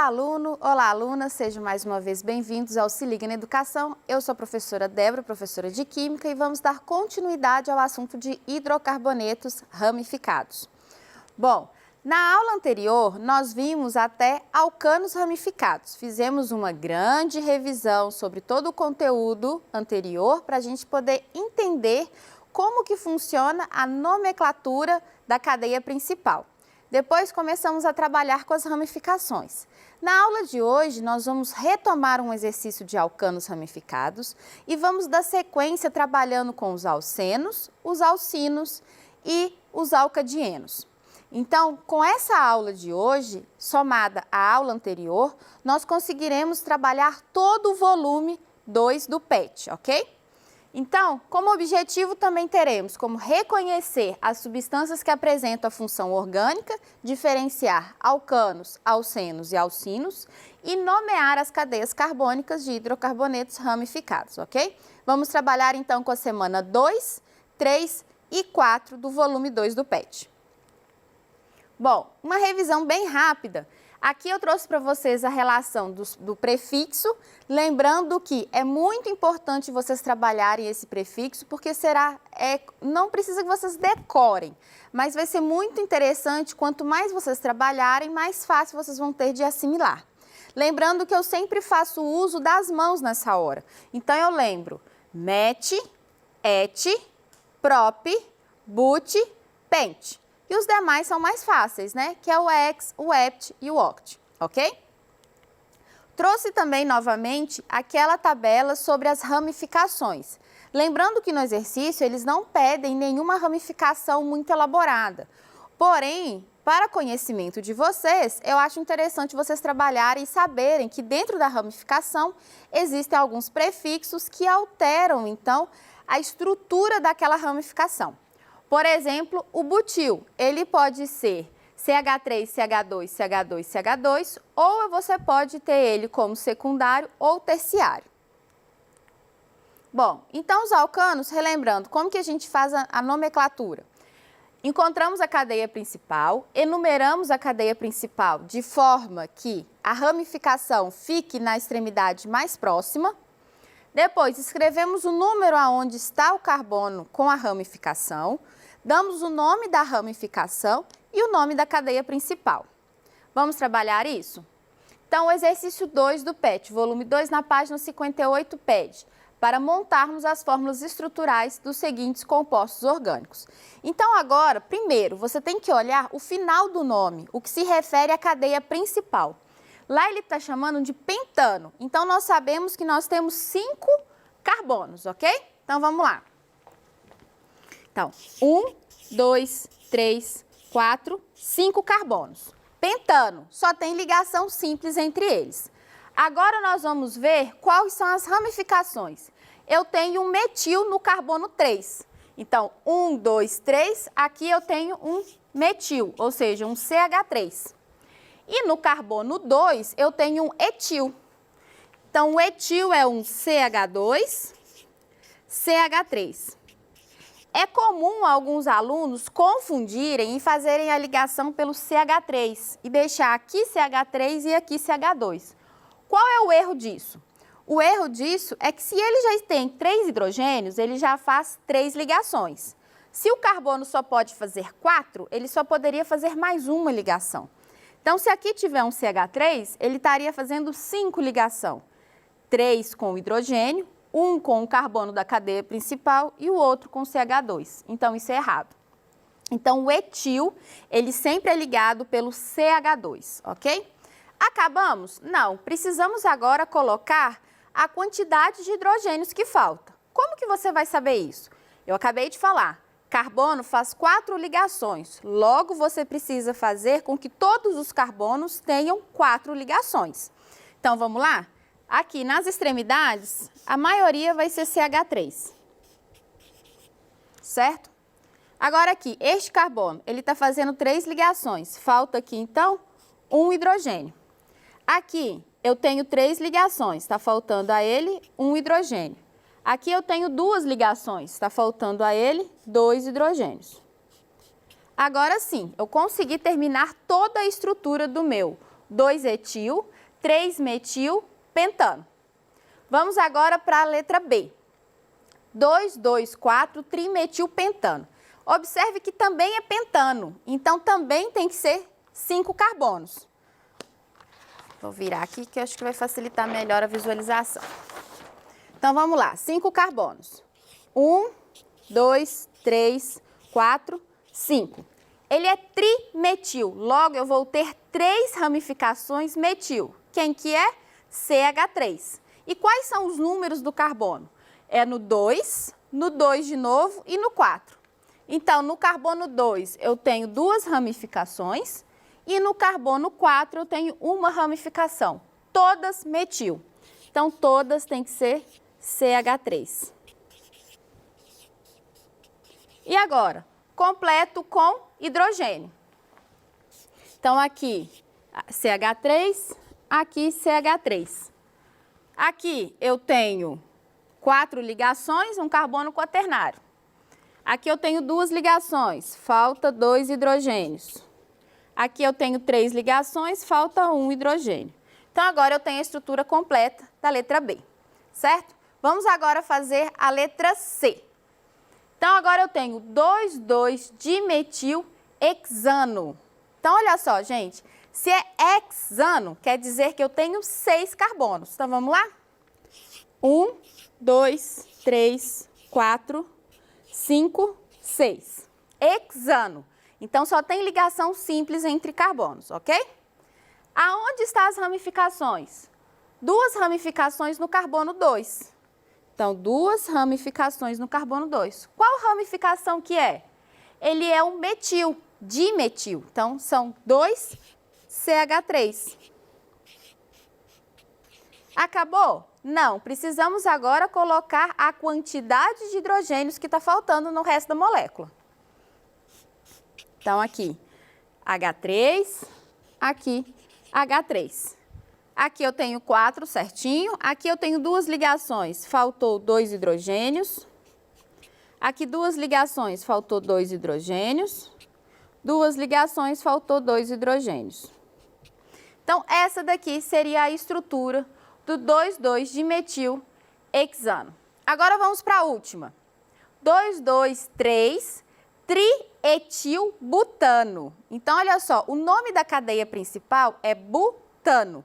Olá, aluno! Olá, aluna! Sejam mais uma vez bem-vindos ao Se Liga na Educação. Eu sou a professora Débora, professora de Química, e vamos dar continuidade ao assunto de hidrocarbonetos ramificados. Bom, na aula anterior, nós vimos até alcanos ramificados. Fizemos uma grande revisão sobre todo o conteúdo anterior para a gente poder entender como que funciona a nomenclatura da cadeia principal. Depois começamos a trabalhar com as ramificações. Na aula de hoje, nós vamos retomar um exercício de alcanos ramificados e vamos dar sequência trabalhando com os alcenos, os alcinos e os alcadienos. Então, com essa aula de hoje, somada à aula anterior, nós conseguiremos trabalhar todo o volume 2 do PET, ok? Então, como objetivo também teremos como reconhecer as substâncias que apresentam a função orgânica, diferenciar alcanos, alcenos e alcinos e nomear as cadeias carbônicas de hidrocarbonetos ramificados, ok? Vamos trabalhar então com a semana 2, 3 e 4 do volume 2 do PET. Bom, uma revisão bem rápida. Aqui eu trouxe para vocês a relação do prefixo, lembrando que é muito importante vocês trabalharem esse prefixo, porque não precisa que vocês decorem, mas vai ser muito interessante, quanto mais vocês trabalharem, mais fácil vocês vão ter de assimilar. Lembrando que eu sempre faço uso das mãos nessa hora, então eu lembro met, et, prop, but, pent. E os demais são mais fáceis, né? Que é o ex, o ept e o oct, ok? Trouxe também novamente aquela tabela sobre as ramificações. Lembrando que no exercício eles não pedem nenhuma ramificação muito elaborada. Porém, para conhecimento de vocês, eu acho interessante vocês trabalharem e saberem que dentro da ramificação existem alguns prefixos que alteram, então, a estrutura daquela ramificação. Por exemplo, o butil, ele pode ser CH3, CH2, CH2, CH2, ou você pode ter ele como secundário ou terciário. Bom, então os alcanos, relembrando, como que a gente faz a nomenclatura? Encontramos a cadeia principal, enumeramos a cadeia principal de forma que a ramificação fique na extremidade mais próxima. Depois, escrevemos o número aonde está o carbono com a ramificação. Damos o nome da ramificação e o nome da cadeia principal. Vamos trabalhar isso? Então, o exercício 2 do PET, volume 2, na página 58, pede para montarmos as fórmulas estruturais dos seguintes compostos orgânicos. Então, agora, primeiro, você tem que olhar o final do nome, o que se refere à cadeia principal. Lá ele está chamando de pentano, então nós sabemos que nós temos 5 carbonos, ok? Então, vamos lá. Então, 1, 2, 3, 4, 5 carbonos. Pentano, só tem ligação simples entre eles. Agora nós vamos ver quais são as ramificações. Eu tenho um metil no carbono 3. Então, 1, 2, 3, aqui eu tenho um metil, ou seja, um CH3. E no carbono 2, eu tenho um etil. Então, o etil é um CH2, CH3. É comum alguns alunos confundirem e fazerem a ligação pelo CH3 e deixar aqui CH3 e aqui CH2. Qual é o erro disso? O erro disso é que se ele já tem 3 hidrogênios, ele já faz 3 ligações. Se o carbono só pode fazer 4, ele só poderia fazer mais uma ligação. Então, se aqui tiver um CH3, ele estaria fazendo 5 ligações. 3 com o hidrogênio, um com o carbono da cadeia principal e o outro com o CH2. Então, isso é errado. Então, o etil, ele sempre é ligado pelo CH2, ok? Acabamos? Não. Precisamos agora colocar a quantidade de hidrogênios que falta. Como que você vai saber isso? Eu acabei de falar. Carbono faz 4 ligações. Logo, você precisa fazer com que todos os carbonos tenham 4 ligações. Então, vamos lá? Aqui nas extremidades, a maioria vai ser CH3, certo? Agora aqui, este carbono, ele está fazendo 3 ligações, falta aqui então um hidrogênio. Aqui eu tenho 3 ligações, está faltando a ele um hidrogênio. Aqui eu tenho 2 ligações, está faltando a ele 2 hidrogênios. Agora sim, eu consegui terminar toda a estrutura do meu 2-etil, 3-metilpentano. Vamos agora para a letra B. 2,2,4-trimetilpentano. Observe que também é pentano, então também tem que ser 5 carbonos. Vou virar aqui que eu acho que vai facilitar melhor a visualização. Então vamos lá, 5 carbonos. 1, 2, 3, 4, 5. Ele é trimetil, logo eu vou ter 3 ramificações metil. Quem que é? CH3. E quais são os números do carbono? É no 2 de novo e no 4. Então, no carbono 2 eu tenho 2 ramificações e no carbono 4 eu tenho uma ramificação, todas metil. Então, todas têm que ser CH3. E agora, completo com hidrogênio. Então, aqui CH3, aqui CH3. Aqui eu tenho 4 ligações, um carbono quaternário. Aqui eu tenho 2 ligações, falta 2 hidrogênios. Aqui eu tenho 3 ligações, falta 1 hidrogênio. Então, agora eu tenho a estrutura completa da letra B, certo? Vamos agora fazer a letra C. Então, agora eu tenho 2,2-dimetilhexano. Então, olha só, gente, se é hexano, quer dizer que eu tenho 6 carbonos. Então, vamos lá? 1, 2, 3, 4, 5, 6. Hexano. Então, só tem ligação simples entre carbonos, ok? Aonde estão as ramificações? 2 ramificações no carbono 2. Então, 2 ramificações no carbono 2. Qual ramificação que é? Ele é um metil, dimetil. Então, são 2 CH3. Acabou? Não, precisamos agora colocar a quantidade de hidrogênios que está faltando no resto da molécula. Então, aqui, H3, aqui, H3. Aqui eu tenho 4 certinho, aqui eu tenho 2 ligações, faltou 2 hidrogênios. Aqui 2 ligações, faltou 2 hidrogênios. 2 ligações, faltou 2 hidrogênios. Então, essa daqui seria a estrutura do 2,2-dimetilhexano. Agora vamos para a última. 2,2,3-trietilbutano. Então, olha só, o nome da cadeia principal é butano.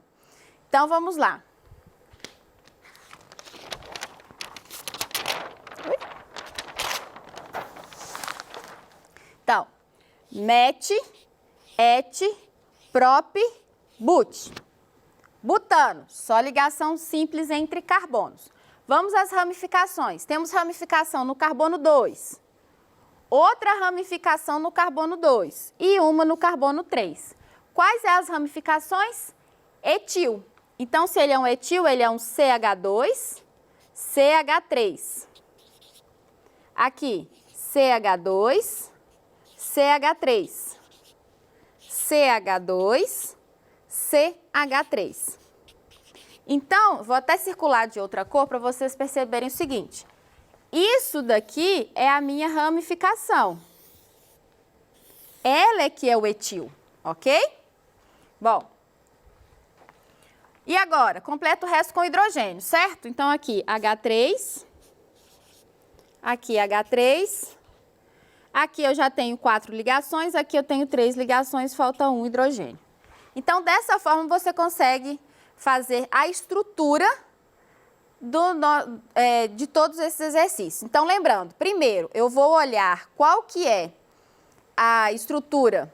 Então, vamos lá. Então, met, et, prop, but. Butano, só ligação simples entre carbonos. Vamos às ramificações. Temos ramificação no carbono 2, outra ramificação no carbono 2 e uma no carbono 3. Quais são as ramificações? Etil. Então, se ele é um etil, ele é um CH2, CH3. Aqui, CH2, CH3. CH2, CH3. Então, vou até circular de outra cor para vocês perceberem o seguinte. Isso daqui é a minha ramificação. Ela é que é o etil, ok? Bom. E agora, completa o resto com hidrogênio, certo? Então, aqui H3, aqui H3, aqui eu já tenho 4 ligações, aqui eu tenho 3 ligações, falta 1 hidrogênio. Então, dessa forma, você consegue fazer a estrutura de todos esses exercícios. Então, lembrando, primeiro, eu vou olhar qual que é a estrutura,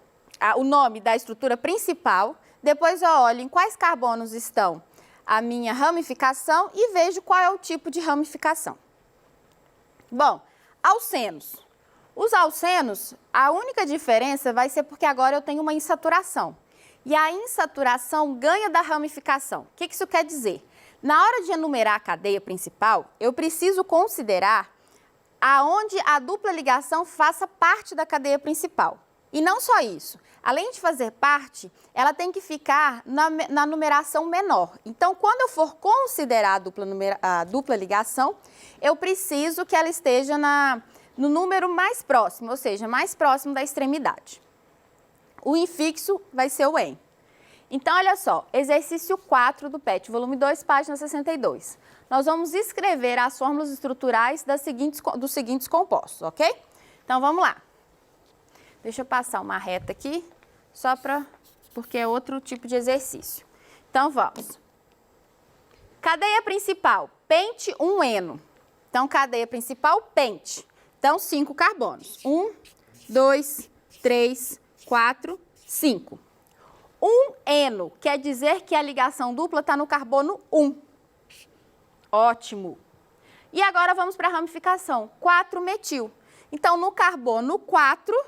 o nome da estrutura principal, depois eu olho em quais carbonos estão a minha ramificação e vejo qual é o tipo de ramificação. Bom, alcenos. Os alcenos, a única diferença vai ser porque agora eu tenho uma insaturação. E a insaturação ganha da ramificação. O que isso quer dizer? Na hora de enumerar a cadeia principal, eu preciso considerar aonde a dupla ligação faça parte da cadeia principal. E não só isso, além de fazer parte, ela tem que ficar na numeração menor. Então, quando eu for considerar a dupla ligação, eu preciso que ela esteja no número mais próximo, ou seja, mais próximo da extremidade. O infixo vai ser o en. Então, olha só, exercício 4 do PET, volume 2, página 62. Nós vamos escrever as fórmulas estruturais dos seguintes compostos, ok? Então, vamos lá. Deixa eu passar uma reta aqui, porque é outro tipo de exercício. Então, vamos. Cadeia principal, pente 1-eno. Então, cadeia principal, pente. Então, 5 carbonos. 1, 2, 3, 4, 5. 1-eno quer dizer que a ligação dupla está no carbono 1. Ótimo. E agora vamos para a ramificação. 4-metil. Então, no carbono 4,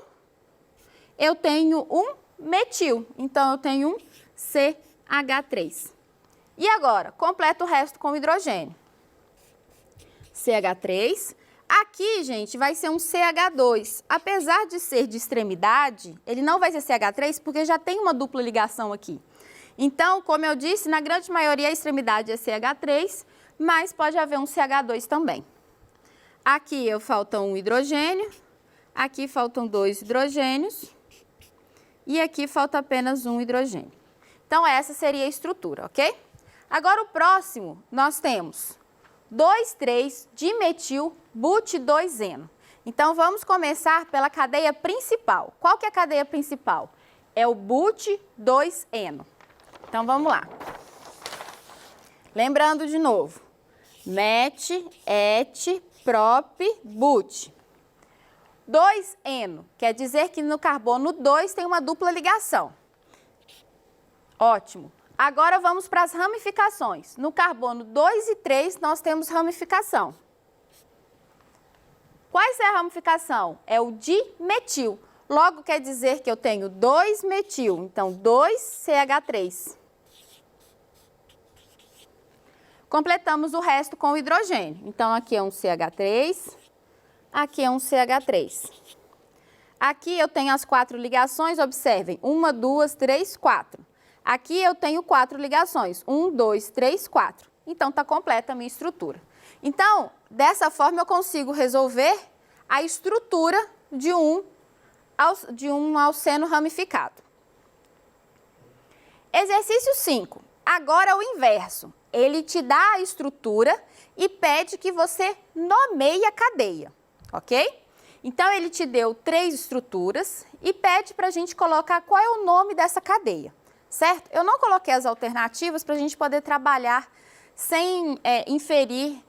eu tenho um metil. Então, eu tenho um CH3. E agora, completa o resto com hidrogênio. CH3. Aqui, gente, vai ser um CH2. Apesar de ser de extremidade, ele não vai ser CH3 porque já tem uma dupla ligação aqui. Então, como eu disse, na grande maioria a extremidade é CH3, mas pode haver um CH2 também. Aqui falta um hidrogênio, aqui faltam 2 hidrogênios e aqui falta apenas um hidrogênio. Então, essa seria a estrutura, ok? Agora, o próximo, nós temos 2,3-dimetil but2-eno. Então, vamos começar pela cadeia principal. Qual que é a cadeia principal? É o but2-eno. Então, vamos lá. Lembrando de novo, met, et, prop, but. 2-eno quer dizer que no carbono 2 tem uma dupla ligação. Ótimo. Agora vamos para as ramificações. No carbono 2 e 3 nós temos ramificação. Quais é a ramificação? É o dimetil. Logo quer dizer que eu tenho 2-metil, então 2CH3. Completamos o resto com o hidrogênio. Então, aqui é um CH3, aqui é um CH3. Aqui eu tenho as 4 ligações, observem, 1, 2, 3, 4. Aqui eu tenho 4 ligações, 1, 2, 3, 4. Então, está completa a minha estrutura. Então, dessa forma eu consigo resolver a estrutura de um alceno ramificado. Exercício 5. Agora é o inverso. Ele te dá a estrutura e pede que você nomeie a cadeia, ok? Então, ele te deu 3 estruturas e pede para a gente colocar qual é o nome dessa cadeia, certo? Eu não coloquei as alternativas para a gente poder trabalhar sem inferir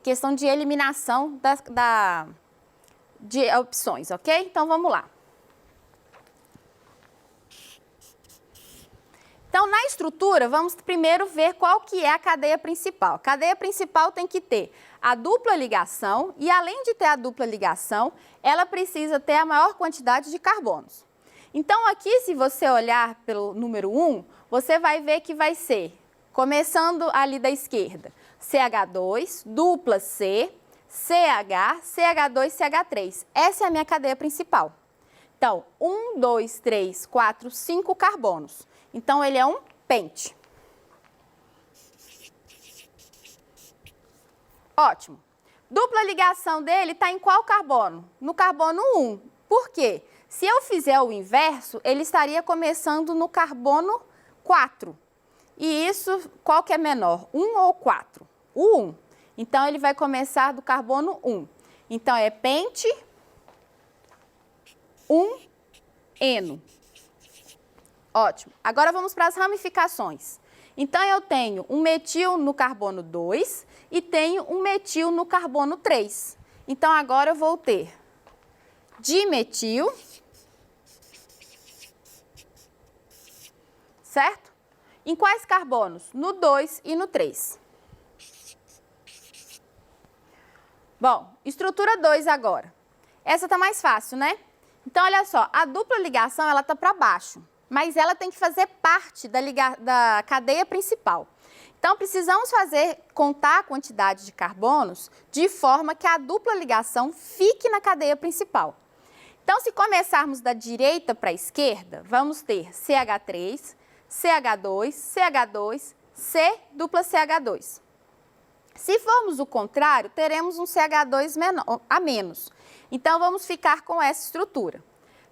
questão de eliminação de opções, ok? Então, vamos lá. Então, na estrutura, vamos primeiro ver qual que é a cadeia principal. A cadeia principal tem que ter a dupla ligação e, além de ter a dupla ligação, ela precisa ter a maior quantidade de carbonos. Então, aqui, se você olhar pelo número 1, você vai ver que vai ser, começando ali da esquerda, CH2, dupla C, CH, CH2, CH3. Essa é a minha cadeia principal. Então, 1, 2, 3, 4, 5 carbonos. Então, ele é um pente. Ótimo. Dupla ligação dele está em qual carbono? No carbono 1. Por quê? Se eu fizer o inverso, ele estaria começando no carbono 4. E isso, qual que é menor? 1 ou 4? O 1. Então, ele vai começar do carbono 1. Então, é pente 1-eno. Ótimo. Agora vamos para as ramificações. Então, eu tenho um metil no carbono 2 e tenho um metil no carbono 3. Então, agora eu vou ter dimetil, certo? Em quais carbonos? No 2 e no 3. Bom, estrutura 2 agora. Essa está mais fácil, né? Então, olha só, a dupla ligação ela está para baixo, mas ela tem que fazer parte da cadeia principal. Então, precisamos contar a quantidade de carbonos de forma que a dupla ligação fique na cadeia principal. Então, se começarmos da direita para a esquerda, vamos ter CH3, CH2, CH2, C, dupla CH2. Se formos o contrário, teremos um CH2 a menos. Então, vamos ficar com essa estrutura.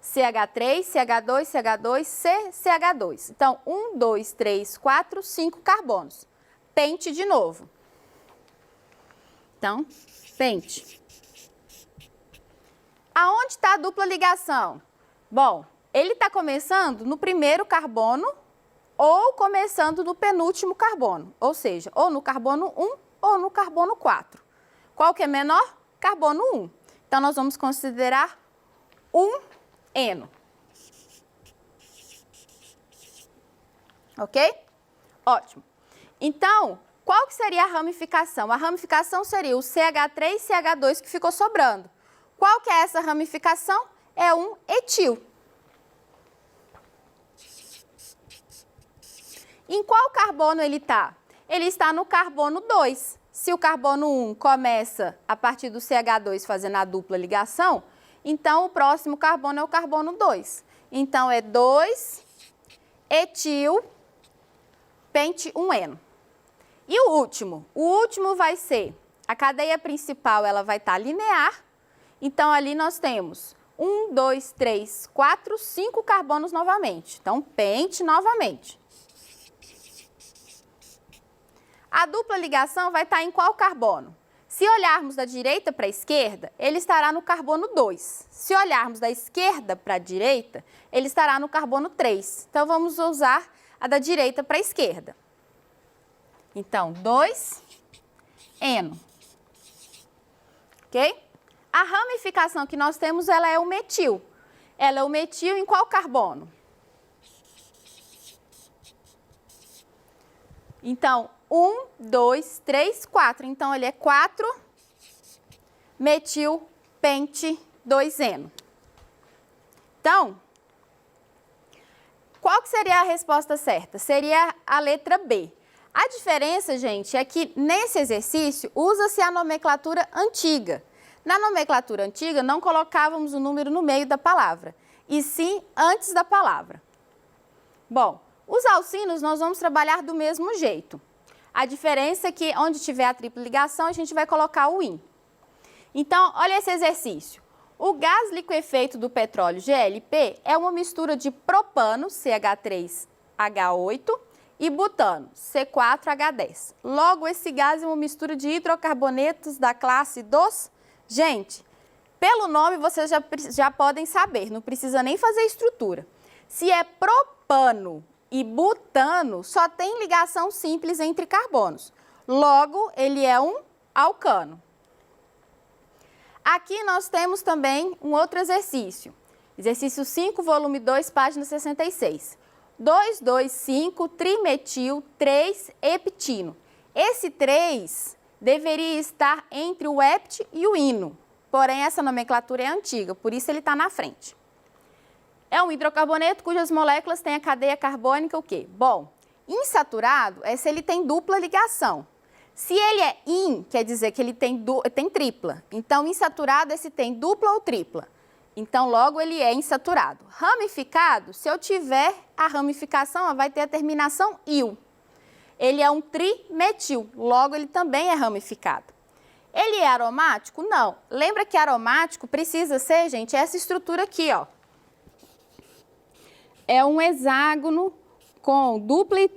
CH3, CH2, CH2, CH2. Então, 1, 2, 3, 4, 5 carbonos. Pente de novo. Então, pente. Aonde está a dupla ligação? Bom, ele está começando no primeiro carbono ou começando no penúltimo carbono, ou seja, ou no carbono 1 ou no carbono 4. Qual que é menor? Carbono 1. Então, nós vamos considerar 1N. Ok? Ótimo. Então, qual que seria a ramificação? A ramificação seria o CH3 e CH2 que ficou sobrando. Qual que é essa ramificação? É um etil. Em qual carbono ele está? Ele está no carbono 2. Se o carbono 1 começa a partir do CH2 fazendo a dupla ligação, então o próximo carbono é o carbono 2. Então é 2-etil pente 1N. E o último? O último vai ser, a cadeia principal ela vai estar linear, então ali nós temos 1, 2, 3, 4, 5 carbonos novamente. Então pente novamente. A dupla ligação vai estar em qual carbono? Se olharmos da direita para a esquerda, ele estará no carbono 2. Se olharmos da esquerda para a direita, ele estará no carbono 3. Então, vamos usar a da direita para a esquerda. Então, 2N. Ok? A ramificação que nós temos, ela é o metil. Ela é o metil em qual carbono? Então, 1, 2, 3, 4. Então, ele é 4-metil pente 2N. Então, qual que seria a resposta certa? Seria a letra B. A diferença, gente, é que nesse exercício usa-se a nomenclatura antiga. Na nomenclatura antiga, não colocávamos o número no meio da palavra, e sim antes da palavra. Bom, os alcinos nós vamos trabalhar do mesmo jeito. A diferença é que onde tiver a tripla ligação, a gente vai colocar o IN. Então, olha esse exercício. O gás liquefeito do petróleo GLP é uma mistura de propano, CH3H8, e butano, C4H10. Logo, esse gás é uma mistura de hidrocarbonetos da classe dos... Gente, pelo nome vocês já podem saber, não precisa nem fazer estrutura. Se é propano e butano, só tem ligação simples entre carbonos. Logo, ele é um alcano. Aqui nós temos também um outro exercício. Exercício 5, volume 2, página 66. 2,2,5-trimetil 3-heptino. Esse 3 deveria estar entre o hept e o ino. Porém, essa nomenclatura é antiga, por isso ele está na frente. É um hidrocarboneto cujas moléculas têm a cadeia carbônica o quê? Bom, insaturado é se ele tem dupla ligação. Se ele é in, quer dizer que ele tem tripla. Então, insaturado é se tem dupla ou tripla. Então, logo, ele é insaturado. Ramificado, se eu tiver a ramificação, ela vai ter a terminação il. Ele é um trimetil, logo, ele também é ramificado. Ele é aromático? Não. Lembra que aromático precisa ser, gente, essa estrutura aqui, ó. É um hexágono com dupla e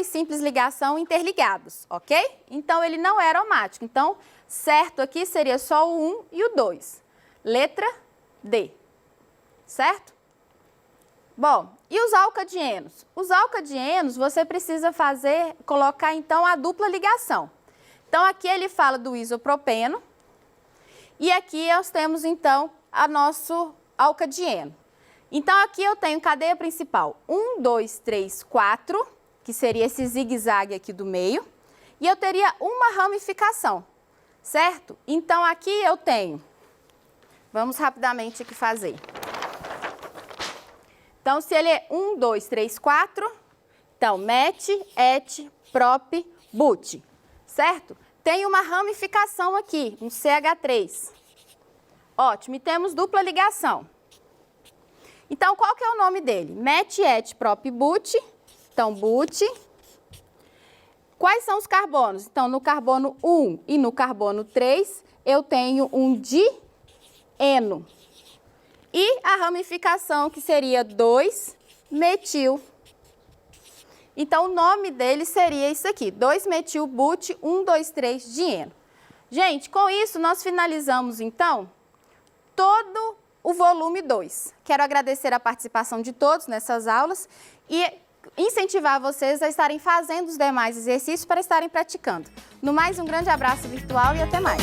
simples ligação interligados, ok? Então, ele não é aromático. Então, certo aqui seria só o 1 e o 2. Letra D, certo? Bom, e os alcadienos? Os alcadienos, você precisa colocar então a dupla ligação. Então, aqui ele fala do isopropeno e aqui nós temos então a nosso alcadieno. Então, aqui eu tenho cadeia principal 1, 2, 3, 4, que seria esse zigue-zague aqui do meio, e eu teria uma ramificação, certo? Então, aqui eu tenho, vamos rapidamente aqui fazer. Então, se ele é 1, 2, 3, 4, então, met, et, prop, but, certo? Tem uma ramificação aqui, um CH3. Ótimo, e temos dupla ligação. Então, qual que é o nome dele? Met, et, prop, but. Então, but. Quais são os carbonos? Então, no carbono 1 e no carbono 3, eu tenho um dieno. E a ramificação, que seria 2-metil. Então, o nome dele seria isso aqui, 2-metil-but-1,2,3-dieno. Gente, com isso, nós finalizamos, então, todo o volume 2. Quero agradecer a participação de todos nessas aulas e incentivar vocês a estarem fazendo os demais exercícios para estarem praticando. No mais, um grande abraço virtual e até mais!